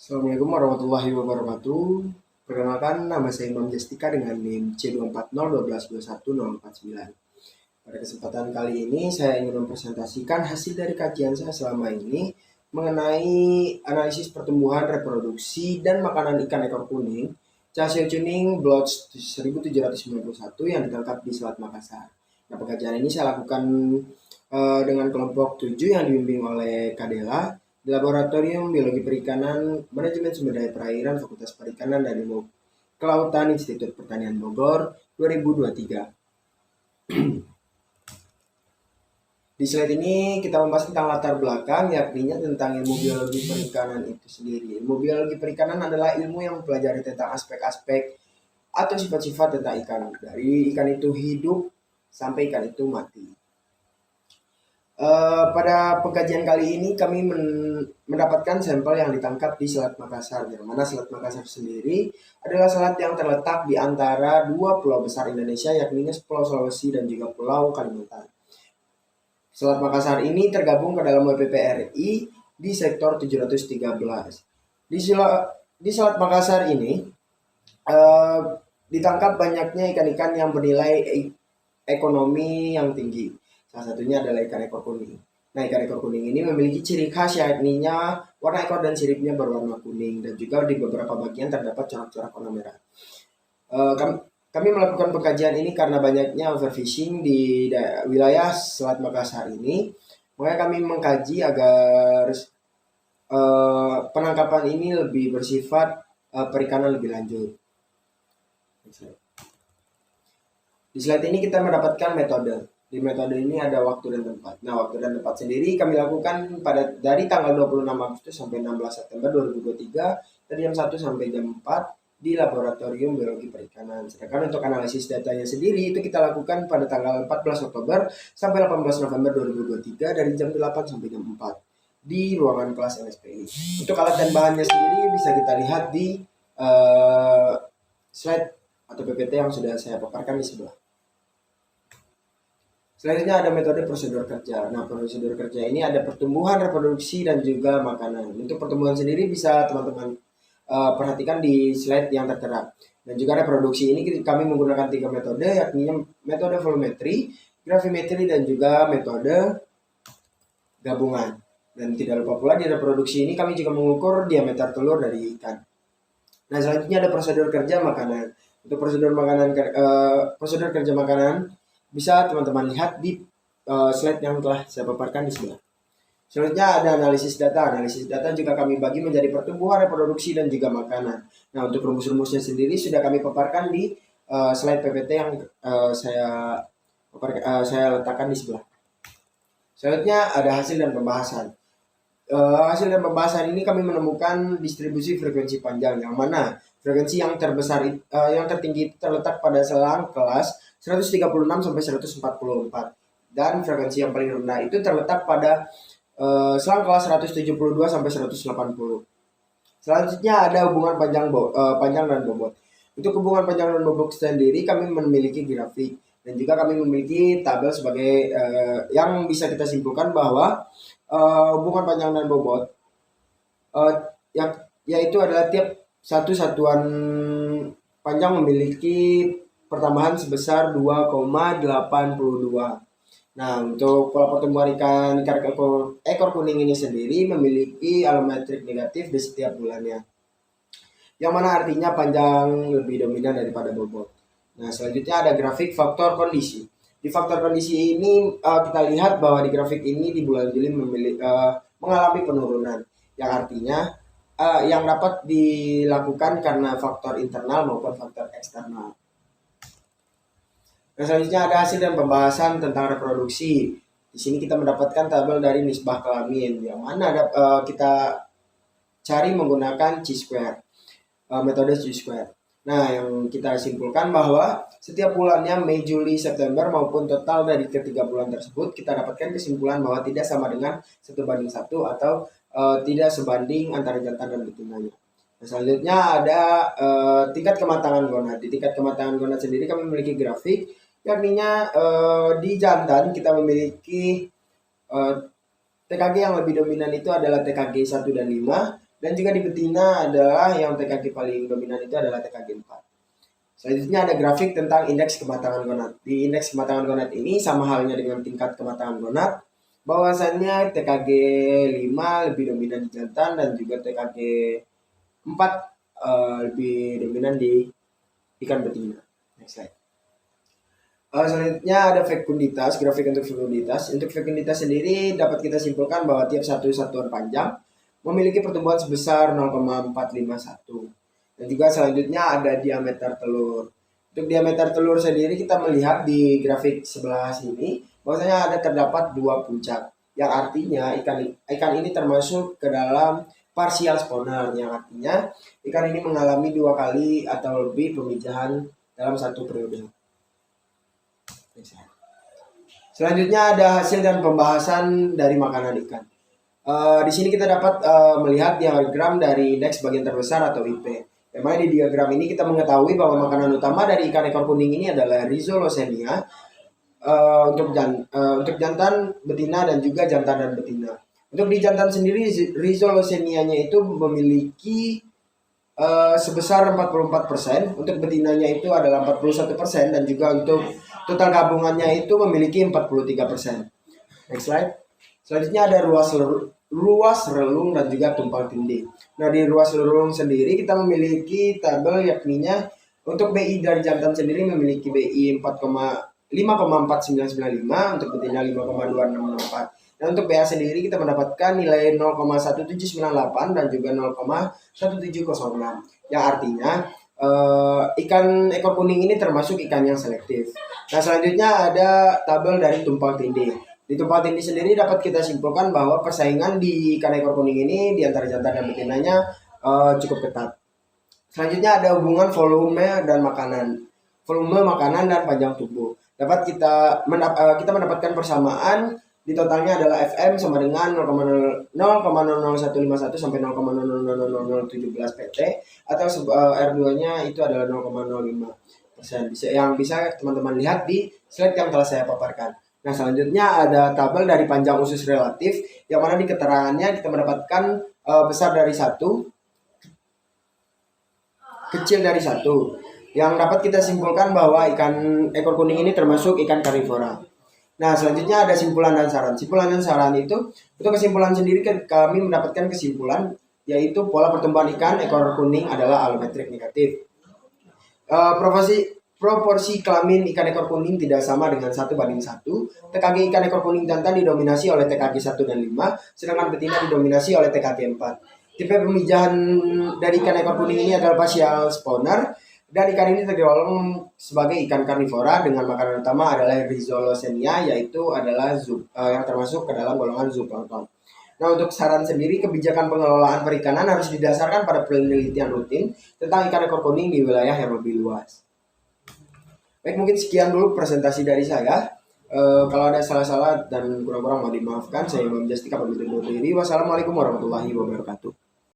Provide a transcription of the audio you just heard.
Assalamualaikum warahmatullahi wabarakatuh. Perkenalkan, nama saya Imam Jastika dengan NIM C24012210049. Pada kesempatan kali ini saya ingin mempresentasikan hasil dari kajian saya selama ini mengenai analisis pertumbuhan, reproduksi, dan makanan ikan ekor kuning Chaseo Chuning Blotch 1791 yang ditangkap di Selat Makassar. Nah, pengajian ini saya lakukan dengan kelompok 7 yang dibimbing oleh Kadela di Laboratorium Biologi Perikanan, Manajemen Sumber Daya Perairan, Fakultas Perikanan dan Ilmu Kelautan, Institut Pertanian Bogor, 2023. Di slide ini kita membahas tentang latar belakang, yakninya tentang ilmu biologi perikanan itu sendiri. Ilmu biologi perikanan adalah ilmu yang mempelajari tentang aspek-aspek atau sifat-sifat tentang ikan. Dari ikan itu hidup sampai ikan itu mati. Pada pengkajian kali ini kami mendapatkan sampel yang ditangkap di Selat Makassar, yang mana Selat Makassar sendiri adalah selat yang terletak di antara dua pulau besar Indonesia, yakni Pulau Sulawesi dan juga Pulau Kalimantan. Selat Makassar ini tergabung ke dalam WPPRI di sektor 713. Di Selat Makassar ini ditangkap banyaknya ikan-ikan yang bernilai ekonomi yang tinggi. Salah satunya adalah ikan ekor kuning. Nah, ikan ekor kuning ini memiliki ciri khas, yakninya warna ekor dan siripnya berwarna kuning, dan juga di beberapa bagian terdapat corak-corak warna merah. Kami melakukan pengkajian ini karena banyaknya overfishing di wilayah Selat Makassar ini. Makanya kami mengkaji agar penangkapan ini lebih bersifat perikanan lebih lanjut. Di slide ini kita mendapatkan metode. Di metode ini ada waktu dan tempat. Nah, waktu dan tempat sendiri kami lakukan dari tanggal 26 Agustus sampai 16 September 2023 dari jam 1 sampai jam 4 di Laboratorium Biologi Perikanan. Sedangkan untuk analisis datanya sendiri itu kita lakukan pada tanggal 14 Oktober sampai 18 November 2023 dari jam 8 sampai jam 4 di ruangan kelas MSPI. Untuk alat dan bahannya sendiri bisa kita lihat di slide atau PPT yang sudah saya paparkan di sebelah. Selanjutnya ada metode prosedur kerja. Nah, prosedur kerja ini ada pertumbuhan, reproduksi, dan juga makanan. Untuk pertumbuhan sendiri bisa teman-teman perhatikan di slide yang tertera. Dan juga reproduksi ini kami menggunakan 3 metode, yakni metode volumetri, gravimetri, dan juga metode gabungan. Dan tidak lupa pula di reproduksi ini kami juga mengukur diameter telur dari ikan. Nah, selanjutnya ada prosedur kerja makanan. Untuk prosedur kerja makanan bisa teman-teman lihat di slide yang telah saya paparkan di sebelah. Selanjutnya ada analisis data. Analisis data juga kami bagi menjadi pertumbuhan, reproduksi, dan juga makanan. Nah, untuk rumus-rumusnya sendiri sudah kami paparkan di slide PPT yang saya letakkan di sebelah. Selanjutnya ada hasil dan pembahasan. Hasil dan pembahasan ini kami menemukan distribusi frekuensi panjang, yang mana frekuensi yang terbesar yang tertinggi terletak pada selang kelas 136 sampai 144, dan frekuensi yang paling rendah itu terletak pada selang kelas 172 sampai 180. Selanjutnya ada hubungan panjang dan bobot. Untuk hubungan panjang dan bobot sendiri kami memiliki grafik, dan juga kami memiliki tabel sebagai yang bisa kita simpulkan bahwa hubungan panjang dan bobot yaitu adalah tiap satu satuan panjang memiliki pertambahan sebesar 2,82. Nah, untuk pola pertumbuhan ikan ekor kuning ini sendiri memiliki alometrik negatif di setiap bulannya, yang mana artinya panjang lebih dominan daripada bobot. Nah, selanjutnya ada grafik faktor kondisi. Di faktor kondisi ini kita lihat bahwa di grafik ini di bulan Juli mengalami penurunan, yang artinya yang dapat dilakukan karena faktor internal maupun faktor eksternal. Nah, selanjutnya ada hasil dan pembahasan tentang reproduksi. Di sini kita mendapatkan tabel dari nisbah kelamin, yang mana kita cari menggunakan chi-square, metode chi-square. Nah, yang kita simpulkan bahwa setiap bulannya Mei, Juli, September maupun total dari ketiga bulan tersebut, kita dapatkan kesimpulan bahwa tidak sama dengan 1:1 atau tidak sebanding antara jantan dan betinanya. Nah, selanjutnya ada tingkat kematangan gonad. Di tingkat kematangan gonad sendiri kami memiliki grafik, yakninya di jantan kita memiliki TKG yang lebih dominan itu adalah TKG 1 dan 5, Dan juga di betina adalah yang TKG paling dominan itu adalah TKG 4. Selanjutnya ada grafik tentang indeks kematangan gonad. Di indeks kematangan gonad ini sama halnya dengan tingkat kematangan gonad, bahwasannya TKG 5 lebih dominan di jantan dan juga TKG 4 lebih dominan di ikan betina. Next slide. Selanjutnya ada fekunditas, grafik untuk fekunditas. Untuk fekunditas sendiri dapat kita simpulkan bahwa tiap satu satuan panjang memiliki pertumbuhan sebesar 0,451. Dan juga selanjutnya ada diameter telur. Untuk diameter telur sendiri kita melihat di grafik sebelah sini bahwasanya ada terdapat 2 puncak, yang artinya ikan ini termasuk ke dalam partial spawner, yang artinya ikan ini mengalami 2 kali atau lebih pemijahan dalam satu periode. Selanjutnya ada hasil dan pembahasan dari makanan ikan. Di sini kita dapat melihat diagram dari indeks bagian terbesar atau IP. Yang mana di diagram ini kita mengetahui bahwa makanan utama dari ikan ekor kuning ini adalah Rhizolocenia untuk jantan, betina, dan juga jantan dan betina. Untuk di jantan sendiri, Rhizolocenia-nya itu memiliki sebesar 44%, untuk betinanya itu adalah 41%, dan juga untuk total gabungannya itu memiliki 43%. Next slide. Selanjutnya ada ruas relung dan juga tumpang tindih. Nah, di ruas relung sendiri kita memiliki tabel yakninya untuk BI dari jantan sendiri memiliki BI 5,4995, untuk betina 5,2664. Dan untuk BA sendiri kita mendapatkan nilai 0,1798 dan juga 0,1706. Yang artinya ikan ekor kuning ini termasuk ikan yang selektif. Nah, selanjutnya ada tabel dari tumpang tindih. Di tumpang tindih sendiri dapat kita simpulkan bahwa persaingan di ikan ekor kuning ini di antara jantan dan betinanya cukup ketat. Selanjutnya ada hubungan volume dan makanan. Volume makanan dan panjang tubuh. Dapat kita mendapatkan persamaan di totalnya adalah FM sama dengan 0,00151 sampai 0,000017 pt, atau R2-nya itu adalah 0,05%. Yang bisa teman-teman lihat di slide yang telah saya paparkan. Nah, selanjutnya ada tabel dari panjang usus relatif, yang mana di keterangannya kita mendapatkan besar dari 1, kecil dari 1. Yang dapat kita simpulkan bahwa ikan ekor kuning ini termasuk ikan karnivora. Nah, selanjutnya ada simpulan dan saran. Simpulan dan saran itu, untuk kesimpulan sendiri kami mendapatkan kesimpulan, yaitu pola pertumbuhan ikan ekor kuning adalah alometrik negatif. Proporsi kelamin ikan ekor kuning tidak sama dengan 1:1. TKG ikan ekor kuning jantan didominasi oleh TKG 1 dan 5, sedangkan betina didominasi oleh TKG 4. Tipe pemijahan dari ikan ekor kuning ini adalah partial spawner, dan ikan ini tergolong sebagai ikan karnivora dengan makanan utama adalah Rhizolocenia, yaitu adalah yang termasuk ke dalam golongan zooplankton. Nah, untuk saran sendiri, kebijakan pengelolaan perikanan harus didasarkan pada penelitian rutin tentang ikan ekor kuning di wilayah yang lebih luas. Baik, mungkin sekian dulu presentasi dari saya. Kalau ada salah-salah dan kurang-kurang mohon dimaafkan. Saya Imam Justika pamit undur diri. Wassalamualaikum warahmatullahi wabarakatuh.